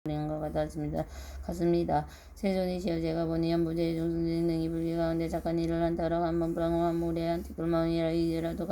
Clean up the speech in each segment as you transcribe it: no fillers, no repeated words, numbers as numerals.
있는 것 같습니다. 세존이시여 제가 보니 연부제의 중승진 능이 불기 가운데 착한 일을 한다라 한번 불황한 모래 한티끌마음이라 이제라도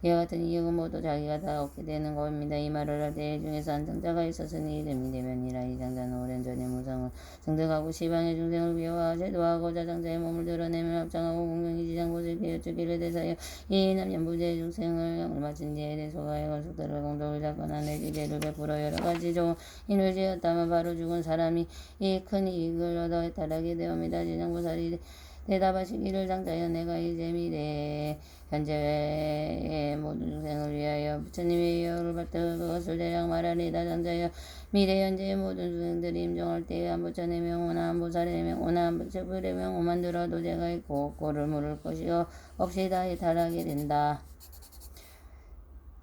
이와 같은 이유는 모두 자기가 다 얻게 되는 것입니다. 이 말을 할 때 중에서 한 장자가 있었으니 이름이 되면이라. 이 장자는 오랜 전에 무상을 증득하고 시방의 중생을 위하여 제도하고자 장자의 몸을 드러내며 합장하고 공경이 지장곳을 비워주기를 대사여 이 남연부제의 중생을 영을 마친 뒤에 대소가의 건속들을 공덕을 잡거나 내지 죄를 베풀어 여러 가지 좋은 인을 지었다면 바로 죽은 사람이 이 큰 이익을 얻어 해탈하게 되옵니다. 지장보살이 대답하시기를 장자여 내가 이제 미래에 현재의 모든 중생을 위하여 부처님의 위협을 받들어 그것을 대략 말하리다. 장자여 미래 현재의 모든 중생들이 임종할 때에 한 부처의 명호나 한 보살의 명호나 한 부처불의 명호만 들어도 제가 있고 꼴을 물을 것이요 없이 다 해탈하게 된다.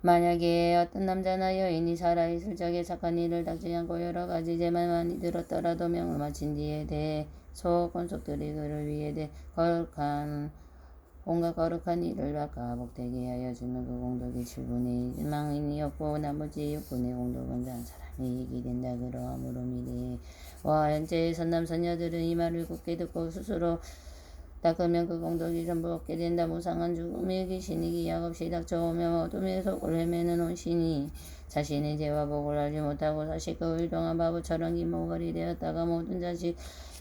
만약에 어떤 남자나 여인이 살아있을 적에 착한 일을 닦지 않고 여러 가지 죄만 많이 들었더라도 명을 마친 뒤에 대소건속들이 그를 위해 온갖 거룩한 일을 닦아 복되게 하여 주는 그 공덕이 7분의 망인이었고 나머지 6분의 공덕은 한 사람이 이익이 된다. 그러하므로 미래와 현재의 선남 선녀들은 이 말을 굳게 듣고 스스로 닦으면 그 공덕이 전부 얻게 된다. 무상한 죽음의 귀신이 기약 없이 닥쳐오며 어둠의 속을 헤매는 온신이 자신의 죄와 복을 알지 못하고 49일 동안 바보처럼 기모걸이 되었다가 모든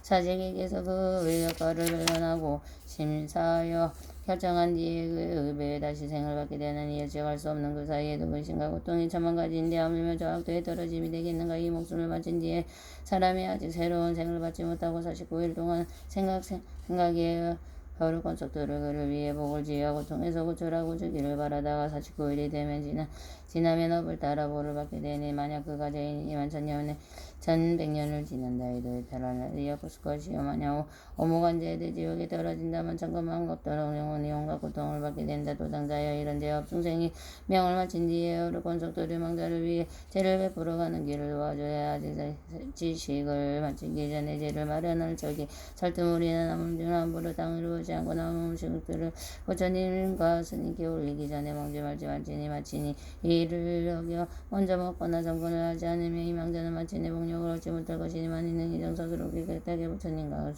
사직에게서 그 외역과를 발견하고 심사하여 결정한 뒤에 그의 의배에 다시 생을 받게 되는 이 예측할 수 없는 그 사이에도 근심과 고통이 천만 가지인데 하물며 저 악도에 떨어짐이 되겠는가. 이 목숨을 바친 뒤에 사람이 아직 새로운 생을 받지 못하고 49일 동안 생각에 거룩 건속들을 그를 위해 복을 지어 고통에서 구출하고 주기를 바라다가 49일이 되면 지나면 업을 따라 복을 받게 되니 만약 그가 죄인이지만 천백년을 지난다 해도 해탈할 날이 없을 것이요 만약 오목한 죄의 지옥에 떨어진다면 천금만 겁더러 영원히 온갖 고통을 받게 된다. 도당자여 이런 죄업 중생이 명을 마친 뒤에 거룩 건속들을 망자를 위해 죄를 베풀어 가는 길을 도와줘야 하지. 지식을 마치기 전에 죄를 마련할 적에 설득물이나 나물 중 함부로 땅을 이루지 않고 남은 음식들을 부처님과 스님께 올리기 전에 먹지 말지니 마치니 이 일을 어겨 먼저 먹거나 정권을 하지 않으며 이 망자는 마치니 복력을 얻지 못할 것이니만 이는 이정서스럽게 깨끗하게 부처님과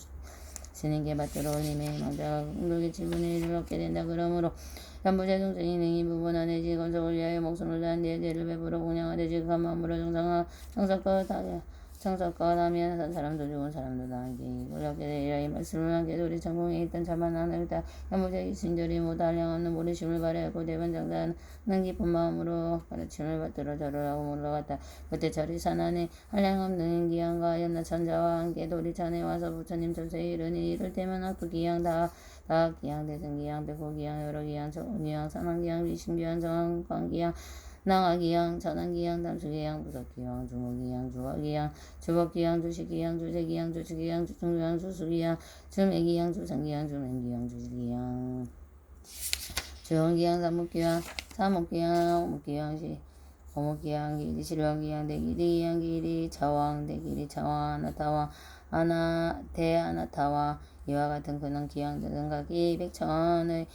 스님께 받들어 올림에 망자가 공덕의 7분의 1을 얻게 된다. 그러므로 연부제 중생이 능히 부분한 내지 건속을 위하여 목숨을 다한 뒤에 죄를 베풀어 공양하되 지극한 마음으로 정석거하면 산 사람도 죽은 사람도 나에게 이익을 얻게 되리라. 이 말씀을 함께 우리 전공에 있던 자만한 다 연부제 신들이 모두 한량없는 모르심을 발휘하고 대반장자는 기쁜 마음으로 가르침을 받들어 절을 하고 물러갔다. 그때 절이 산안에 한량없는 기양과 연나천자와 함께 도리천에 와서 부처님 전세에 이르니 이를 때면 학부 기양 다 기양 대승기양 백호기양 여러기양 정기양 산왕기양 위신기양 정황광기양 낭하기양 전환기양 담수기양 부석기양 주목기양 주화기양 주법기양 주식기양 주재기양 주치기양 주중기양 주수기양 주매기양 주성기양 주맹기양 주지기양 주원기양 사목기양 오목기양 오목기양 기리 실왕기양 대기리기양 기리 차왕 대기리 차왕 대아나타와 이와 같은 근원 기양들은 각기 백천의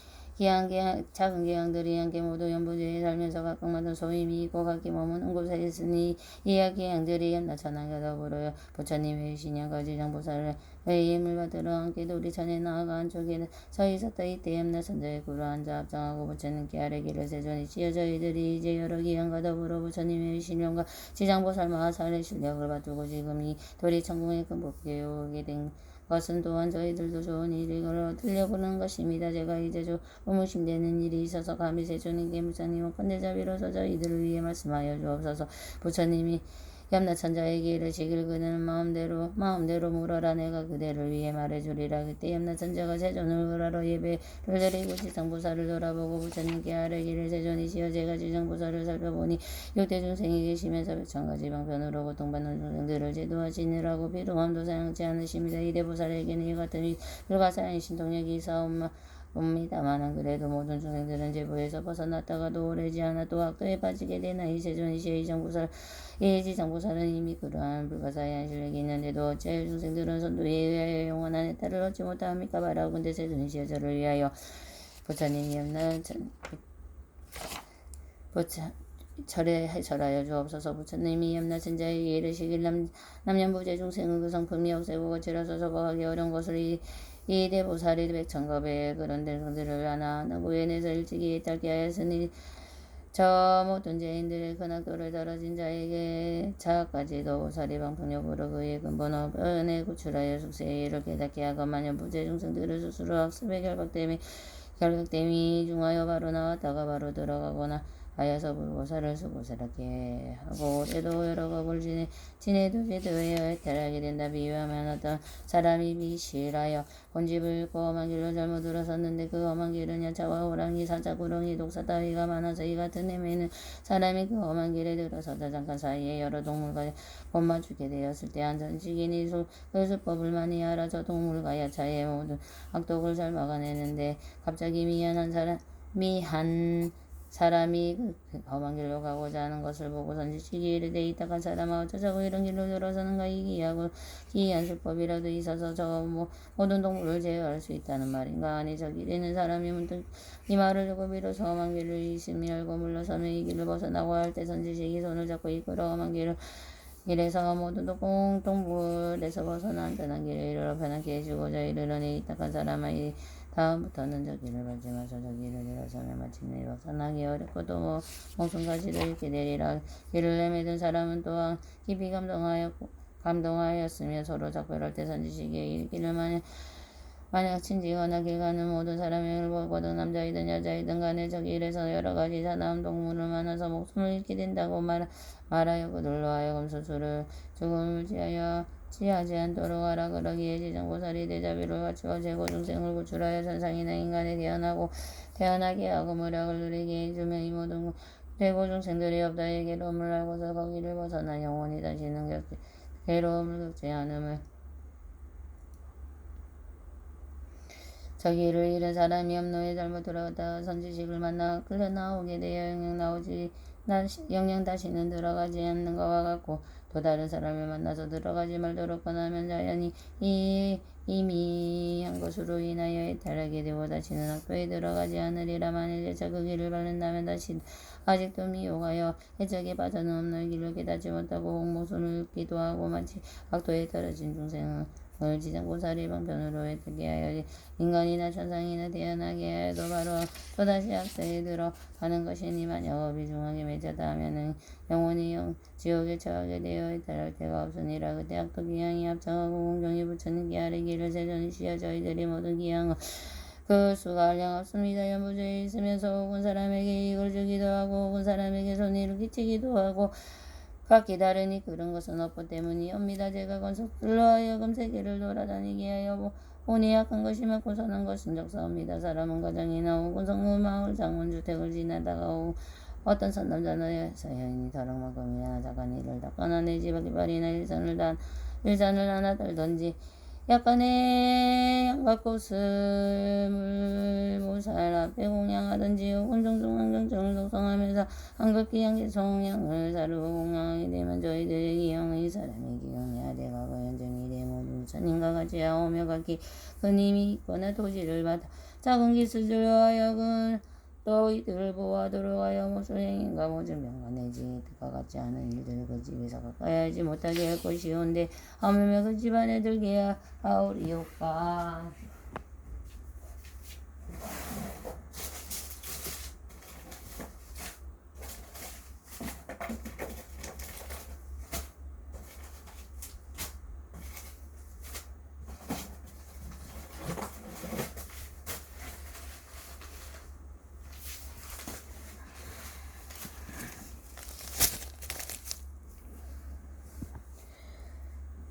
작은 기양들이 함께 모두 연부제에 살면서 각각마다 소임이 있고 각기 머무는 곳에 있으니 이와 기양들이 연나천하게 더불어 부처님의 신양까지 장보살의 힘을 받들어 함께 도리천에 나아가 한쪽에 서 있었다. 이때 연나천자의 구로 앉아 합장하고 부처님께 아뢰기를 세존이시여 저희들이 이제 여러 기양과 더불어 부처님의 신령과 지장보살 마하살의 실력을 받들고 지금 이 도리천궁에 큰 복에 오게 된 것은 또한 저희들도 좋은 일을 얻으려고 하는 것입니다. 제가 이제 의무심되는 일이 있어서 감히 세존에게 부처님은 컨대자 비로소 저희들을 위해 말씀하여 주옵소서. 부처님이 염라천자에게 이르시길 그는 마음대로 물어라. 내가 그대를 위해 말해주리라. 그때 염라천자가 세존을 그라로 예배를 드리고 지성보살을 돌아보고 부처님께 아뢰기를 세존이시여 제가 지성보살을 살펴보니 육대 중생이 계시면서 백천가지 방편으로 고통받는 중생들을 제도하시느라고 비동함도 사용치 않으십니다. 이대보살에게는 이 같은 불가사의 신통력이 있사옵니다마는 그래도 모든 중생들은 제보에서 벗어났다가도 오래지 않아 또 악도에 빠지게 되나이. 세존이시여 이 지성보살은 이미 그러한 불가사의한 실력이 있는데도 어찌하여 중생들은 선도에 의하여 영원한 해탈을 얻지 못합니까? 바라건대 세존이시여 저를 위하여 부처님이 절하여 주옵소서. 부처님이 염라천 자에게 이르시길 남년부재 중생은 그 성품이 억세고 거칠어서 적어하기 어려운 것을 이 대보살이 백천겁에 그런 대성들을 하나 구현해서 일찍이 짧게 하였으니 저 모든 죄인들의 근학도를 떨어진 자에게 자까지도 보살이 방풍력으로 그의 근본업에 구출하여 숙세의 일을 깨닫게 하고 만연부재 중생들을 스스로 학습에 결박됨이 중하여 바로 나왔다가 바로 들어가거나 하여서 불보살을 수고스럽게 하고 때도 여러 겁을 지내도 제도에 해탈하게 된다. 비유하면 어떤 사람이 비실하여 본집을 잃고 험한 길로 잘못 들어섰는데 그 험한 길은 야차와 호랑이, 사자, 구렁이, 독사 따위가 많아서 이 같은 헤매는 사람이 그 험한 길에 들어서다 잠깐 사이에 여러 동물과 못 맞추게 되었을 때 한전식인이 그 수법을 많이 알아서 동물과 야차의 모든 악독을 잘 막아내는데 갑자기 미한 사람이 그 험한 길로 가고자 하는 것을 보고 선지식이 이르되 이따간 사람아 어쩌자고 이런 길로 들어서는가. 이 기이한 수법이라도 있어서 저 모든 동물을 제어할 수 있다는 말인가. 아니 저 길에 있는 사람이 문득 이 말을 듣고 비로소 험한 길을 이심히 알고 물러서며 이 길을 벗어나고 할 때 선지식이 손을 잡고 이끌어 험한 길에서 모든 동물에서 벗어나 안전한 길에 이르러 편하게 해주고자 이르러니 이따간 사람아 다음부터는 저 길을 밟지 마소. 저 길을 일어서면 마침내 벗어나기 어렵고 또 목숨까지도 잃게 되리라. 길을 헤매던 사람은 또한 깊이 감동하였으며 서로 작별할 때 선지식에 이 길을 만약 친지거나 길 가는 모든 사람을 보거든 남자이든 여자이든 간에 저 길에서 여러 가지 사나운 동물을 만나서 목숨을 잃게 된다고 말하여 그들로 하여금 스스로 죽음을 지하지 않도록 하라. 그러기에 지정보살이 대자비를 갖추어 제고중생을 구출하여 천상이나 인간에 태어나게 하고 무력을 누리게 해주며 이 모든 제고중생들이 없다의 괴로움을 알고서 거기를 벗어나 영원히 다시는 괴로움을 겪지 않음을 저기를 잃은 사람이 염노에 잘못 들어갔다가 선지식을 만나 끌려 나오게 되어 영영 다시는 들어가지 않는 것과 같고 또 다른 사람을 만나서 들어가지 말도록 권하면 자연히 이미 한 것으로 인하여 해탈하게 되고 다시는 악도에 들어가지 않으리라. 만일 재차 그 길을 밟는다면 다시 아직도 미혹하여 해적에 빠져는 없는 길을 깨닫지 못하고 목숨을 잃기도 하고 마치 악도에 떨어진 중생은 지정보살이 방편으로 혜택게 하여 인간이나 천상이나 태어나게 하여도 바로 또다시 악도에 들어가는 것이니 만약 업이 중하게 맺었다 하면은 영원히 지옥에 처하게 되어 해탈할 데가 없으니라. 그때 악도 기양이 합창하고 공경이 부처님께 아뢰기를 세존이시여 저희들이 모든 기양은 그 수가 한량없습니다. 연부죄에 있으면서 혹은 사람에게 이익을 주기도 하고 혹은 사람에게 손해를 끼치기도 하고 각기 다르니 그런 것은 업보 때문이옵니다. 제가 건속들로 하여금 세계를 돌아다니게 하여 본이 약한 것이 많고 선한 것은 적사옵니다. 사람은 가정이나 혹은 성문 마을 장원주택을 지나다가 어떤 선남자나 서여인이 다락만큼이나 작은 일을 닦거나 내 집 깃발이나 일산을 하나 들던지 약간의 양각꽃을 물보살 앞에 공양하든지 혹은 종종 환경정을 독성하면서 한급기 양지송양을 사르고 공양하게 되면 저희들의 기형의 사람의 기형이 아대가고 현정이 되모 부처님과 같이 하오며 각기 그님이 있거나 도시를 받아 작은 기술들로 하여금 또 이들을 보호하도록 하여 모순행인가 모든 병과 내지 그와 같지 않은 일들 그 집에서 가까이 하지 못하게 할 것이온데 하물며 그 집안에 들게 하오리오까.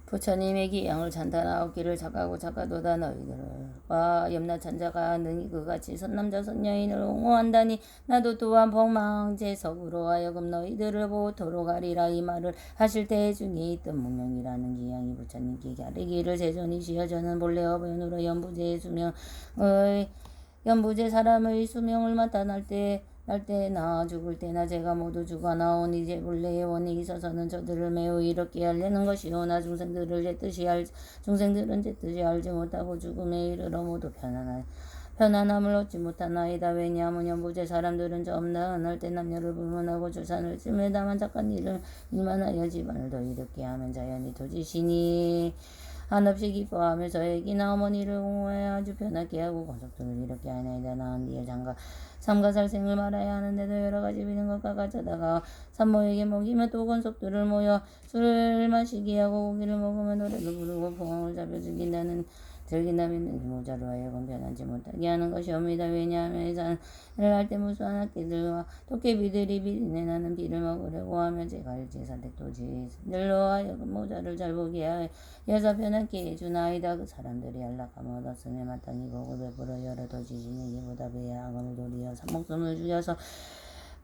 부처님의 기양을 찬탄하옵기를 작가도다 너희들과 염라천자가 능히 그같이 선남자 선여인을 옹호한다니 나도 또한 복망제석으로 하여금 너희들을 보도록 하리라. 이 말을 하실 때에 중에 있던 문명이라는 기양이 부처님께 가르기를 세존이시여 저는 본래 어변으로 연부제 사람의 수명을 맡아 날 때나 죽을 때나 제가 모두 죽어나오니 제 본래의 원이 있어서는 저들을 매우 이롭게 하려는 것이오나 중생들은 제 뜻이 알지 못하고 죽음에 이르러 모두 편안함을 얻지 못하나이다. 왜냐하면 연부제 사람들은 점나할 때 남녀를 불문하고 출산을 찜에다만 착한 일만 하여 집안을 더 일으게 하면 자연히 도지시니 한없이 기뻐하며 저에게나 어머니를 공호하여 아주 편하게 하고 권속들을 이렇게 하나이다. 나은 뒤에 삼가 살생을 말아야 하는데도 여러 가지 비는 것과 가져다가 산모에게 먹이며 또 권속들을 모여 술을 마시게 하고 고기를 먹으며 노래를 부르고 풍왕을 잡혀 즐긴다면 모자로 하여금 변하지 못하게 하는 것이옵니다. 왜냐하면 해산을 할 때 무수한 악기들과 도깨비들이 비린내 나는 비를 먹으려고 하며 제가 일제 사택도지들로 하여금 모자를 잘 보게 하여서 편하게 해주나이다. 그 사람들이 안락함을 얻었으며 마땅히 복을 베풀어 여러 도지신에게보다 배야 악을 도리어 목숨을 죽여서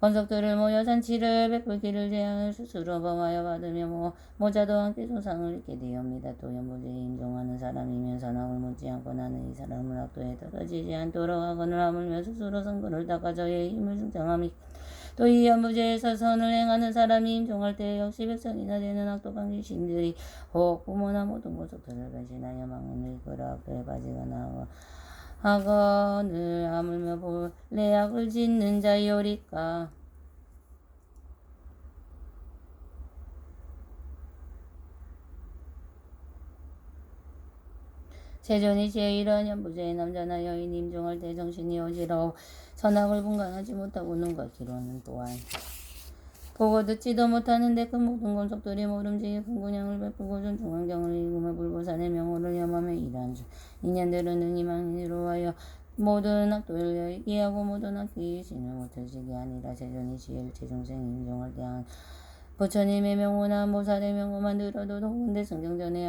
권속들을 모여 잔치를 베풀기를 제안을 스스로 범하여 받으며 모자도 함께 소상을 입게 되옵니다. 또 연부제에 임종하는 사람이면서 낙을 묻지 않고 나는 이 사람을 악도에 떨어지지 않도록 하거늘 하물며 스스로 성근을 닦아 저의 힘을 증정함이 또 이 연부제에서 선을 행하는 사람이 임종할 때 역시 백성이나 되는 악독한 귀신들이 혹 부모나 모든 권속들을 변신하여 망언을 이끌어 악도에 빠지거나 하거늘 하물며 본래 악을 짓는 자이오리까. 세존이 제1한 연부제의 남자나 여인이 임종할 때 정신이 어지러워 선악을 분간하지 못하고 눈과 귀로는 또한 보고 듣지도 못하는데 그 모든 권속들이 모름지기 큰 군양을 베풀고 존중한 경을 읽으며 불보산의 명호를 염하며 이러한 인연들은 능히 망인으로 하여 모든 악도를 얘기하고 모든 악기 신을 못하시게 아니라 세존이 지혜일체 중생 임종할 때 부처님의 명호나 모살의 명호만 들어도 더운데 성경전에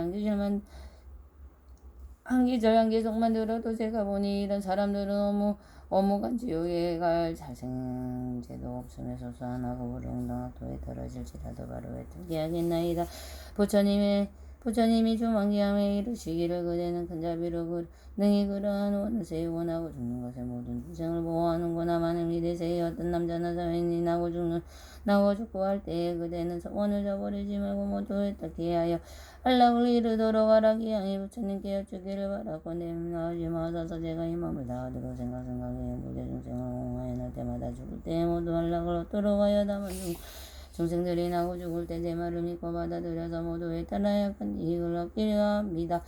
한기적만 들어도 제가 보니 이런 사람들은 어묵한 지옥에 갈 잘생제도 없으며 소소한 악업으로 응당학도에 떨어질지라도 바로 왜 특이하겠나이다. 부처님이 주망기함에 이르시기를 그대는 큰 자비로 능히 그러한 원세에 원하고 죽는 것에 모든 중생을 보호하는구나. 많은 미래세에 어떤 남자나 여인이 나고 죽고 할 때에 그대는 원을 저버리지 말고 모두에 닦게 하여 안락을 이루도록 하라기 양이 부처님께 여쭈기를 바라고 내나오지 마소서. 제가 이 마음을 다하도록 생각해 무대 중생을 옹호하여 날 때마다 죽을 때에 모두 안락을 얻도록 하여 다만 중생들이 나고 죽을 때 내 말을 믿고 받아들여서 모두에 따라 큰 이익을 얻기를 합니다.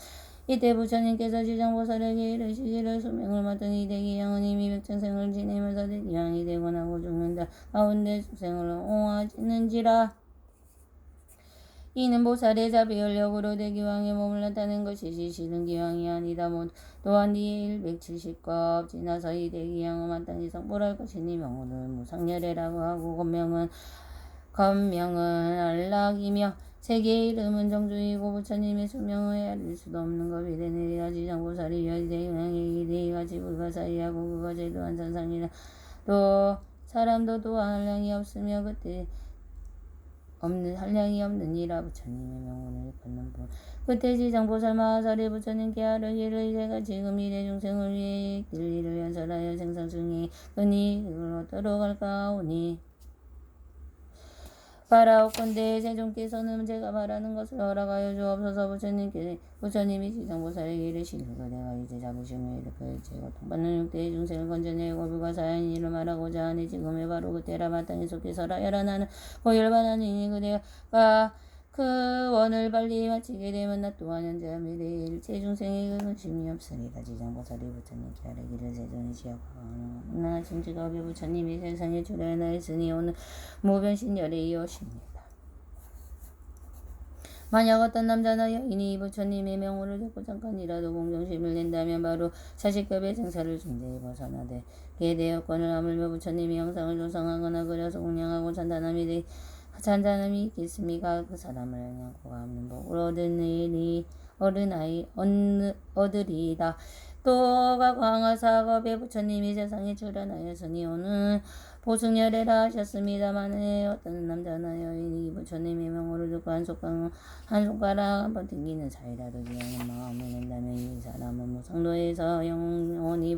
이때 부처님께서 지장보살에게 이르시기를 수명을 맡은 이 대기양은 이미 백천생을 지내면서 대기양이 되고 나고 죽는다 가운데 중생을 옹호하시는지라. 이는 보살의 자비연력으로 대기왕의 몸을 나타낸 것이지 실은 기왕이 아니다. 또한 뒤에 170급 지나서 이 대기양은 마땅히 성불할 것이니 명호를 무상열애라고 하고 건명은 안락이며 세계의 이름은 정주이고 부처님의 수명을 알릴 수도 없는 법이 되느니라. 지장보살이 여대양의 이대이같이 불가사의하고 그가 제도한 선상이라. 또 사람도 또한 한량이 없으며 한량이 없느니라. 부처님의 명호를 걷는 분 그때 지장보살 마하살이 부처님께 아뢰기를 제가 지금 이래 중생을 위해 진리를 연설하여 생사 중에 은히 그걸 얻도록 할까 하오니 바라옵건대 세존께서는 제가 말하는 것을 허락하여 주옵소서. 부처님이 지장보살에게 이르시기를 내가 이제 자부심을 일으켜 일체 고통받는 육대의 중생을 건져내고 불가사의한 일을 말하고자 하니 지금의 바로 그때라. 마땅히 속히 설하여라. 나는 고열반하니 그대가 그 원을 빨리 마치게 되면 나 또한 현재와 미래의 일체 중생의 근심이 없으리라. 지장보살이 부처님께 아뢰기를 세존이 지역하나 증지겁의 부처님이 세상에 출현하였으니 오늘 무변신열에 이어십니다. 만약 어떤 남자나 여인이 이 부처님의 명호를 듣고 잠깐이라도 공경심을 낸다면 바로 40급의 생사를 중대에 벗어나게 되었거늘 하물며 부처님이 형상을 조성하거나 그려서 공양하고 잔잔함이 있겠습니까? 그 사람을 양양코가 없는 복을 얻으리이다. 또가 광하사겁의 부처님이 세상에 출현하였으니 오늘 보승열애라 하셨습니다만 어떤 남자나 여인이 부처님의 명호를 듣고 한 손가락 한번 튕기는 사이라도 기양한 마음을 낸다면 이 사람은 무상도에서 영원히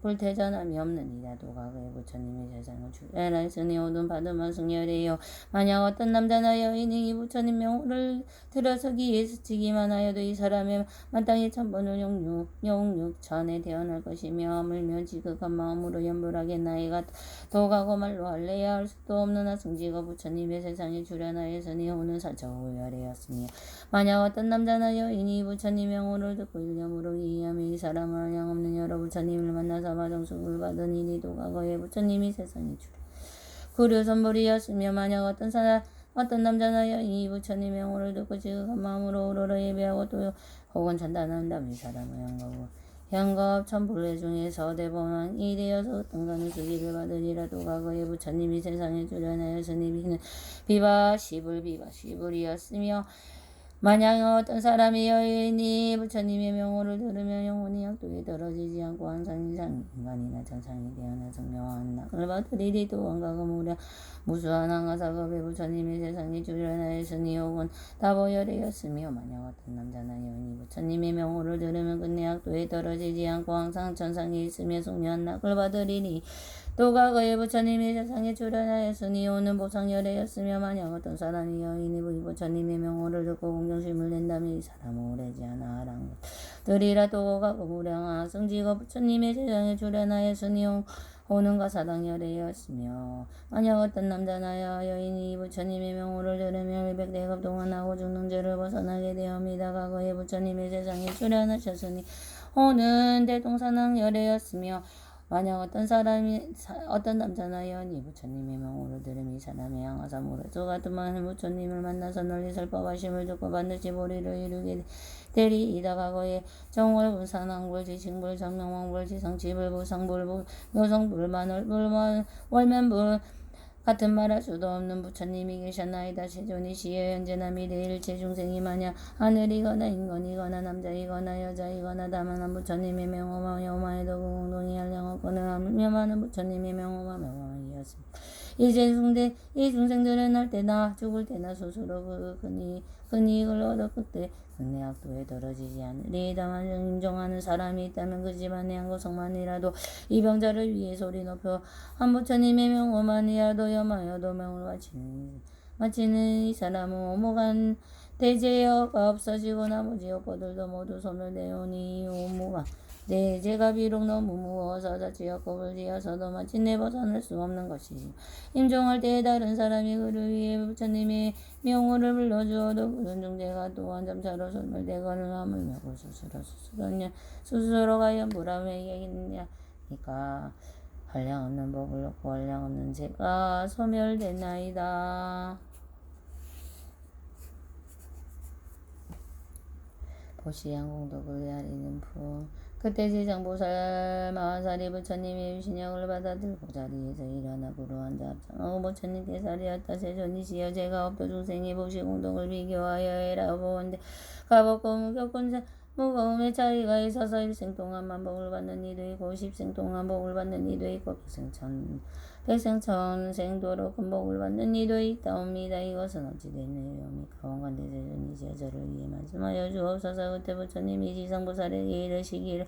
불태전함이 없느니라. 도가그의 부처님이 세상을 주례라 했으니 오든 받으면 승열이요. 만약 어떤 남자나 여인이 이 부처님 명호를 들어서기에 스치기만 하여도 이 사람의 마땅히 천번을 용육천에 태어날 것이며 하물며 지극한 마음으로 염불하겠나이가 도가고 말로 할래야 할 수도 없는 하승지가 부처님의 세상에 출연하였으니 오는 사처후열이었으며 만약 어떤 남자나 여인이 부처님 명호를 듣고 일념으로 이해하며 이 사람을 한량없는 여러 부처님을 만나서 마정숙을 받은 이니 도가고의 부처님이 세상에 출연 구류선불이었으며 만약 어떤 남자나 여인이 부처님 명호를 듣고 지극한 마음으로 오로라 예배하고 또 혹은 전단한다면 이 사람은 현겁 천불회 중에서 대범한이 되어서 등간의 수기를 받으리라. 도가고의 부처님이 세상에 출연하였으니 비는 비바 시불이었으며 만약 어떤 사람이 여인이 부처님의 명호를 들으며 영혼이 약도에 떨어지지 않고 항상 인간이나 정상이 되어나서 묘한 낙을 받으리리. 또 원가가 무량 무수한 항아사겁의 부처님의 세상에 출연하였으니 혹은 다보열이었으며 만약 어떤 남자나 여인이 부처님의 명호를 들으면 끝내 약도에 떨어지지 않고 항상 천상에 있으며 숙려한 낙을 받으리니 도가거의 부처님이 세상에 출연하였으니 오는 보상열애였으며 만약 어떤 사람이 여인이 부처님의 명호를 듣고 공경심을 낸다면 이 사람은 오래지 않아 하랑들이라. 도가고 무량하 승지가 부처님의 세상에 출연하였으니 오는 가사당열애였으며 만약 어떤 남자나 여인이 부처님의 명호를 들으며 100대급 동안 하고 죽는 죄를 벗어나게 되옵니다. 과거에 부처님의 세상에 출연하셨으니 오는 대동산왕열애였으며 만약 어떤 남자나 여인이 부처님의 명호를 들으며 이 사람의 향하사 무릇도 같은 많은 부처님을 만나서 널리 설법하심을 듣고 반드시 보리를 이루게 되리이다. 과거에 정월불 산왕불 지식불 정명왕불 지상치불 부상불 묘성불 만월불 월면불 같은 말할 수도 없는 부처님이 계셨나이다. 세존이 시에 현재나 미래 일체 중생이 만약 하늘이거나 인간이거나 남자이거나 여자이거나 다만한 부처님의 명호와 여마에도 공동이 한량없거나 하며 많은 부처님의 명호와 명호이었습니다. 이 중생들은 할 때나 죽을 때나 스스로 큰 이익을 얻어 그때 근내 악도에 떨어지지 않으리. 다만 인정하는 사람이 있다면 그 집안의 한 구성만이라도 이 병자를 위해 소리 높여 한 부처님의 명호만이라도 염하여도 명을 마치는 이 사람은 오무간 대제여가 없어지고 나머지 여포들도 모두 손을 대오니 오무간 대제가 비록 너무 무거워서 자치여법을 지어서도 마침내 벗어날 수 없는 것이지. 임종할 때에 다른 사람이 그를 위해 부처님의 명호를 불러주어도 그런 중재가 또한 점차로 손을 대거늘 하물며 그 스스로가 염불함에겠느냐니까 한량없는 법을 얻고 한량없는 죄가 소멸되나이다. 보시양공덕을 헤아리는 품. 그때 지장보살 마하사리 부처님의 유신약을 받아들고 자리에서 일어나 구루앉아 합장하고 부처님께 사리었다. 세존이시여 제가 업도 중생의 보시공덕을 비교하여 해라 보건대 가볍고 무거움의 차이가 있어서 일생 동안 만복을 받는 이도 있고 10생 동안 복을 받는 이도 있고 백생천생도로 큰 복을 받는 이도 있다옵니다. 이것은 어찌 되느냐옵니까? 원관대세존이시여 저를 위해 말씀하여 주옵소서. 그때 부처님이 지상보살에게 이르시기를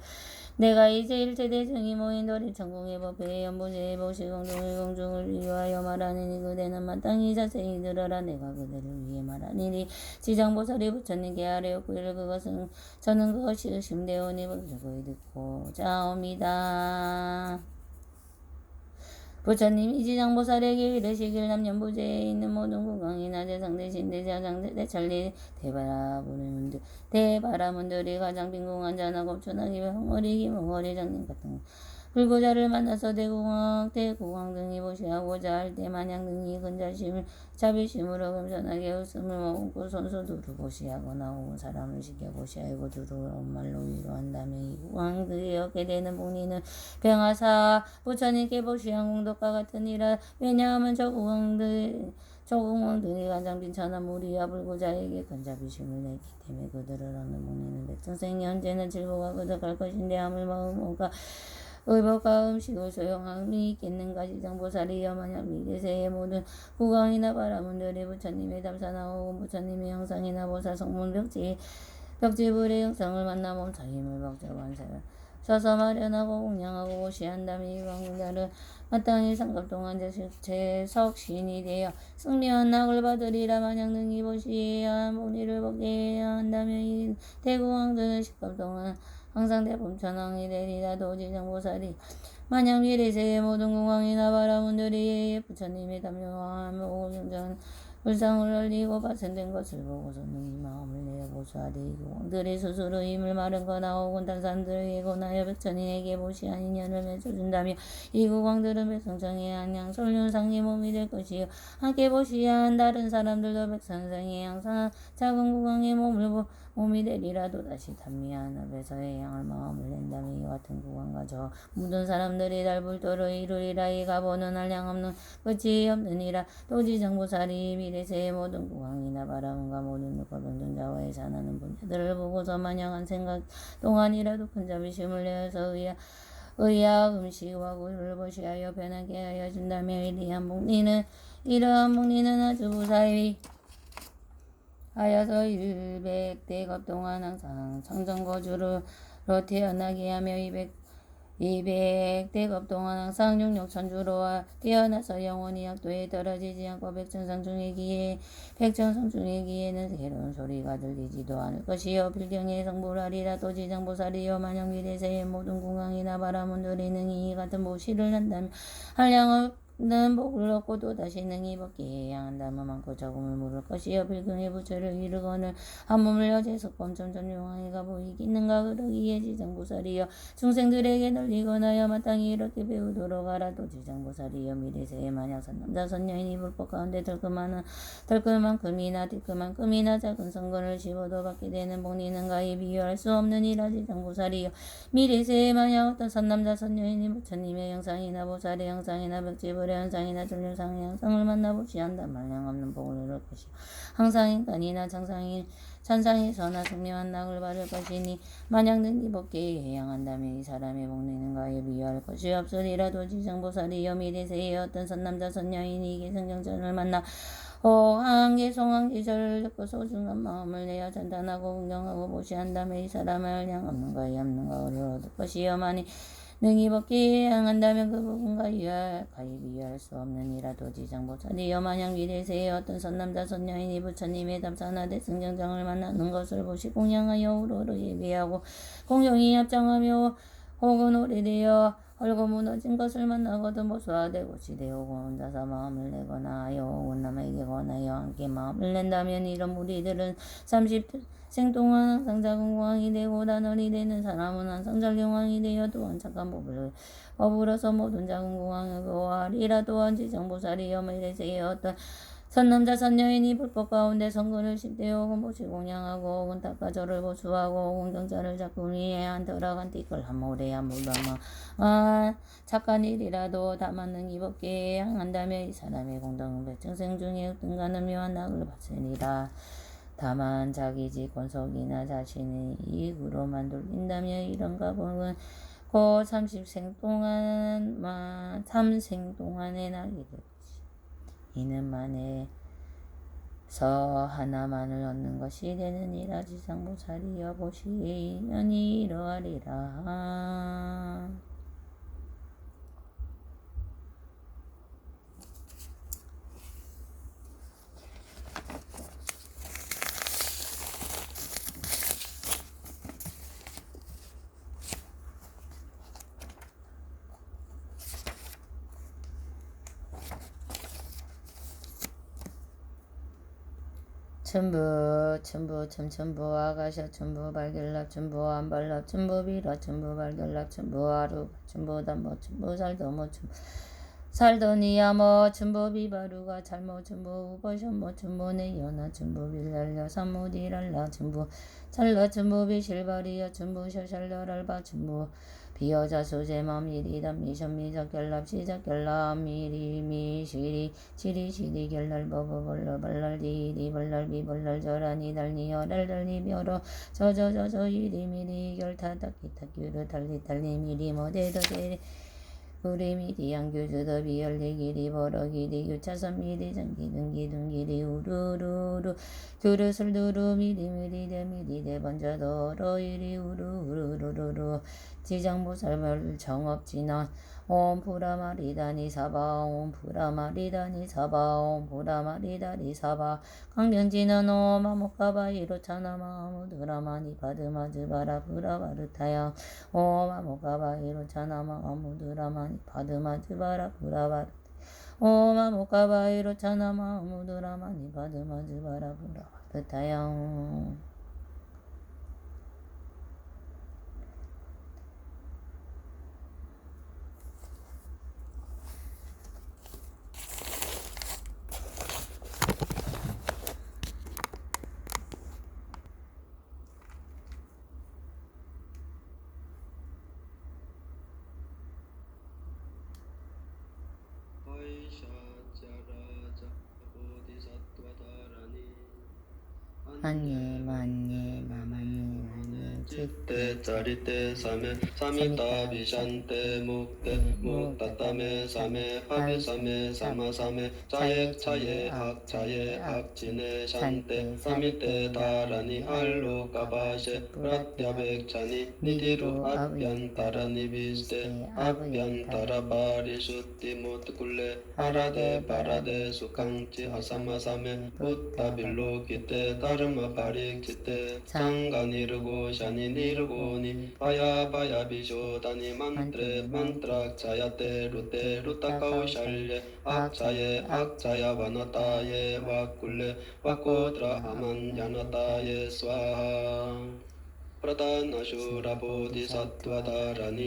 내가 이제 일체대중이 모인 도리천공의 법회의 연보제의 보시공동의 공중을 위하여 말하니니 그대는 마땅히 자세히 들어라. 내가 그대를 위해 말하니니 지장보살이 부처님께 아뢰었고 이를 그것은 저는 그것이 의심되오니 불교의 듣고 자옵니다. 부처님이 지장보살에게 이르시길 남년부제에 있는 모든 구강이나 대상대신 대찰리 대바라문들이 가장 빈궁한 자나 겁천하기 헝어리기 멍어리 장님 같은 불구자를 만나서 대구강 등이 보시하고자 할 때 마냥 등이 자비심으로 겸손하게 웃음을 머금고 손수 두루 보시하거나 혹은 사람을 시켜 보시하고 두루 말로 위로한 다음에 이 구강 등이 얻게 되는 복리는 병하사 부처님께 보시한 공덕과 같으니라. 왜냐하면 저 구강들이 가장 빈천한 무리와 불구자에게 큰 자비심을 내기 때문에 그들을 얻는 복리는 백성생이 언제나 즐거워 거듭할 것인데 아무 마음과 의복과 음식을 소용함이 있겠는가. 지장보살이여 만약 미래세의 모든 구강이나 바라문들이 부처님의 담사나오고 부처님의 형상이나 보살 성문 벽지불의 형상을 만나 몸서 힘을 벅자 완사를 서서 마련하고 공양하고 고시한 다음에 이광자를 마땅히 상급 동안 제석신이 되어 승리한 낙을 받으리라. 만약 능히 보시야 본의를 보게 한다면 이 대구왕전은 십급 동안 항상 대범천왕이 되리라. 도지정보살이 만약 미래세의 모든 궁왕이나 바라문들이 부처님의 담요한 오경전 불상을 올리고 발생된 것을 보고서는 이 마음을 내어 보수하되 이 궁왕들이 스스로 힘을 마른거나 혹은 다른 사람들에게 권하여 백천인에게 보시한 인연을 맺어준다며 이 국왕들은 백성청의 한양 설륜상의 몸이 될 것이요 함께 보시한 다른 사람들도 백선상의 항상 작은 국왕의 몸이 되리라. 또다시 단미한 앞에서의 양을 마음을 낸다며 이와 같은 국왕과 저 모든 사람들이 달불도를 이루리라. 이 가보는 한량 없는 끝이 없느니라. 도지정보살이 미래세의 모든 국왕이나 바라문과 모든 늙고 병등자와의 산하는 분야들을 보고서 마냥 한 생각 동안이라도 큰 자비심을 내어서 의학 음식과 구유를 보시하여 변하게 하여 준다며 이러한 복리는 아주 무사히 하여서 100대급 동안 항상 청정거주로 태어나게 하며 200대급 동안 항상 육력천주로 태어나서 영원히 약도에 떨어지지 않고 백천성 중의 기에는 새로운 소리가 들리지도 않을 것이요 필경의 성불하리라. 도지정보살이여 만약 미래세의 모든 궁왕이나 바라문들이 능히 이 같은 보시를 한다면 한량은 복을 얻고 또다시 능히 벗게 해야 한다면 많고 적음을 물을 것이요 필경의 부처를 이루거늘 한 몸을 여제석 범점점 용왕이가 보이겠는가. 그러기에 지정보살이여 중생들에게 널리거나여 마땅히 이렇게 배우도록 하라. 또 지정보살이여 미래세에 만약 선남자 선녀인이 불법 가운데 덜그만큼이나 뒷그만큼이나 작은 성건을 씹어도 받게 되는 복리는 가히 비유할 수 없느니라. 지정보살이여 미래세에 만약 어떤 선남자 선녀인이 부처님의 형상이나 보살의 형상이나 백지불의 형상이나 전류상의 형상을 만나보시 한다 말량 없는 복을 얻을 것이요 항상 인간이나 천상에서나 승려한 낙을 받을 것이니 만약 능히 벗게 해양한다면 이 사람의 복리는 가히 비유할 것이 없으리라. 도지정보살이여 미래세에 어떤 선남자 선녀인이 계승경전을 만나 호항계 송항지절을 듣고 소중한 마음을 내어 찬탄하고 공경하고 보시한다면 이 사람을 한량 없는 가히 없는 가을 얻을 것이요 만일 능히 벗게 향한다면 그 부분과 가히 비유할 수 없느니라. 도지정보살이여 만약 미래세에 어떤 선남자 선녀인이 부처님의 답사나 대승경정을 만나는 것을 보시 공양하여 우러러 예배하고 공경이 합장하며 혹은 오래되어 헐고 무너진 것을 만나거든 보수하되 고치되고 혼자서 마음을 내거나 하여 혹은 남에게 권하여 함께 마음을 낸다면 이런 무리들은 30생 동안 항상 작은 공황이 되고 단월이 되는 사람은 항상 전령왕이 되어 또한 착한 법으로서 모든 작은 공황을 보호하리라. 또한 지정보살이여 미래세에 어떤 선남자 선녀인이 불법 가운데 성근을 10대 혹은 보시 공양하고 혹은 닦아절을 보수하고 혹은 경자를 잡고 위에 한더락 한 띠끌 한 모래 한 물방아 착한 일이라도 다만 능히 벗게 향한다면 이 사람의 공덕은 백정생 중에 흑등가는 묘한 낙을 받으리라. 다만 자기 집 권속이나 자신의 이익으로만 돌린다면 이런 가복은 곧 3생 동안의 낙이 되고 이는 만에서 하나만을 얻는 것이 되느니라. 지정보살이여 보시의 인연이 이러하리라. 춘부 아가샤 춘부 발결랍 춘부 안발랍 춘부 비라 춘부 발결랍 춘부 아루 춘부 담보 춘부 살도모 춘부 살더니야모 춘부 비바루가 잘모 춘부 우버션모 춘부 내연아 춘부 빌랄려 삼무디랄라 춘부 찰라 춘부 비실바리야 춘부 셔샬러랄바 춘부 비여자 수제맘 이리담 미션미적 결랍 시작 결랍 미리 미시리 시리 결랄 버버벌러 벌랄 디리 벌랄 비벌랄 저라니 달니 여랄달니 벼러 저저저저 이리 미리 결타 닦기 닦기로 달리 미리 모대더 대리 우리미리 양규주더 비열리기리 버럭이리 유차선 미리 전기등기 둥기리 우르르르 두루술 두루 미리미리 대미리 대번자더러 이리 우르르르르 지장보살별 정업진원 옴 브라마리다니 사바 옴 브라마리다니 사바 옴 브라마리다니 사바 강변진원 옴 아모카바 이로차나마 아무드라마니 바드마즈바라 브라바르타야 옴 아모카바 이로차나마 아무드라마니 바드마즈바라 브라바르 옴 아모카바 이로차나마 아무드라마니 바드마즈바라 브라바르타야 안예 만예 마만예 안예 찌떼 짜리떼 사메 사미타 비샨떼 묵떼 묵따따메 사메 하베 사메 사마 사메 자예 차예 악 자예 악 지네 샨떼 사미떼 다라니 알로 까바셰 프라트야백차니 니디루 아비안타라니 비스테 아비안타라 바리슈티 무트쿨레 아라데 바라데 수강치 하사마 사메 부타빌로 기테 다르마 바릭치테 장가니르고 샤니 니르고니 바야 바야 비쇼다니 만트레 만트락 차야테 루테 루타카오 샬레 악차예 악차야 바나타예 와쿨레 와코드라 아만 야나타예 스와하 프라다나슈라 보디사트와다라니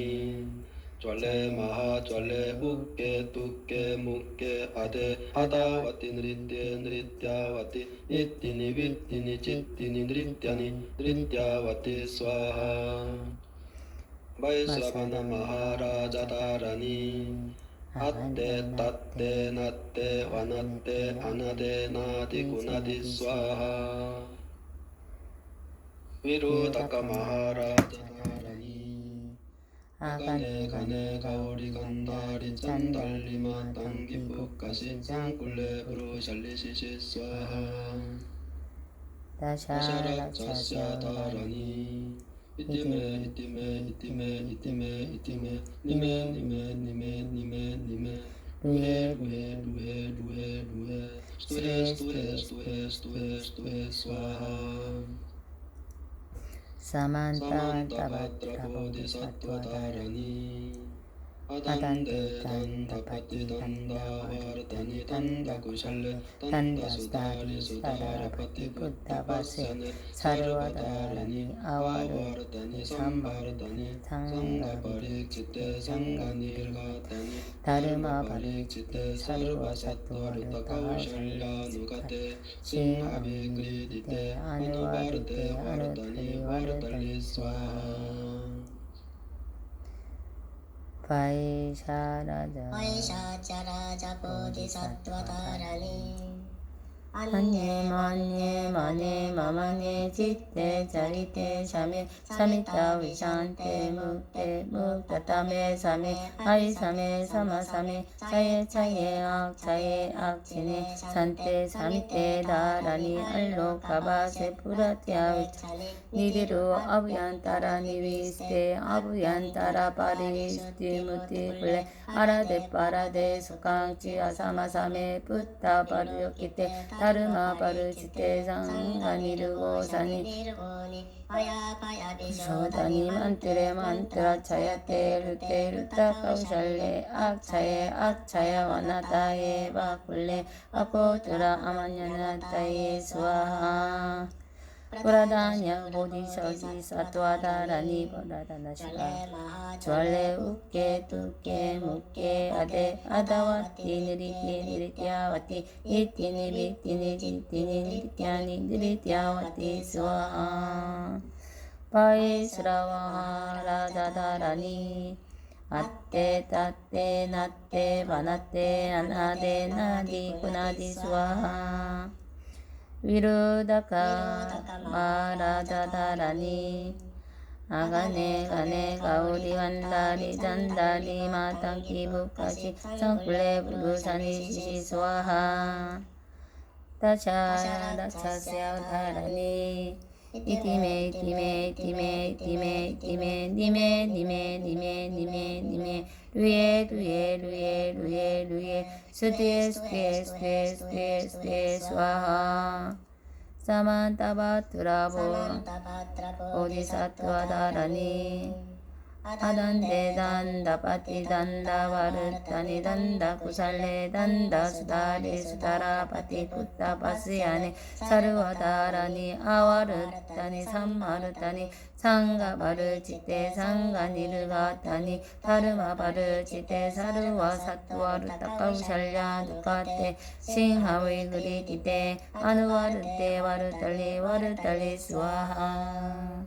쫄레 마하 쫄레 우케 두케 무케 아데 아다와티 느리띠 느리띠아와티 이띠니 위띠니 찌띠니 느리띠아니 느리띠아와티 스와하 바이스라바나 마하라자다라니 아떼 따떼 나떼 와나떼 아나데 나디 구나디 스와하 위루다카 마하라자다라니 아가네 가네 가오리 간다리 짠달리마 당기북가시 짱꿀레 브루샬리시시 스와하 다샤라 차샤다라니 이티메 이티메 이티메 이티메 이티메 니메 니메 니메 니메 니메 루헤 루헤 루헤 루헤 루헤 스투헤 스투헤 스투헤 스투헤 스투헤 스와하 사만타바트라 보디사트와다라니 아단데 단다파티 단다와르다니 단다구샬레 단다수다리 수다라파티 부타바세 사르와다라니 아와르다니 삼바르다니 상가바릭치테 상가니르가다니 다르마바릭치테 사르와사토르타카오샬라 누가테 싱하비그리디테 아누바르테 와르다니 와르달리 스와하 바이샤라자 보디사트와다라니 안예 만예 마네 마마네 찌떼 짜리떼 샤메 사미타 위샨떼 묵떼 묵따따메 사메 아이사메 사마사메 차예 차예 악 차예 악 치네 산떼 사미떼 다라니 알로 가바세 프라티아 위차니 니디루 아부얀따라 니비스테 아부얀따라 파리스티 무티 블레 아라데 파라데 수강치 아사마사메 푸타 바르요키테 다르마 바르치테 상가니르고 사니 소다니 만트레 만트라 차야테 루테 루타 카우샬레 악차에 악차야 와나타에 바쿨레 아코트라 아마냐나타에 스와하 브라다냐 보디셔지 사토아다라니 브라다나시가 졸레 우케 두케 무케 아데 아다와티 느리티 느리티아와티 이티니 비티니 지티니 느리티아니 느리티아와티 스와 바이스라와 라자다라니 아떼 따떼 나떼 바나떼 아나데 나디 구나디 스와 위루다카 마라자다라니 아가네 가네 가오리 완다리 잔다리 마땅 기부까지 성불레 부루사니 시시스와하 다샤 다차스야 다라니 이티메 이티메 이티메 이티메 이티메 니메 니메 니메 니메 니메 루에 루에 루에 루에 루에 스테 스테 스테 스테 스테 스와하 사만타바트라보 오디사트와 다라니 아단데 단다 파티 단다 바르타니 단다 구살레 단다 수다레 수다라 파티 푸타 파스야네 사르와 다라니 아와르타니 삼마르타니 상가 바르치테 상가 니르가타니 다르마 바르치테 사르와 사투와르타 카우샬야 두카테 싱하위 그리티테 아누와르테 와르탈리 와르탈리 스와하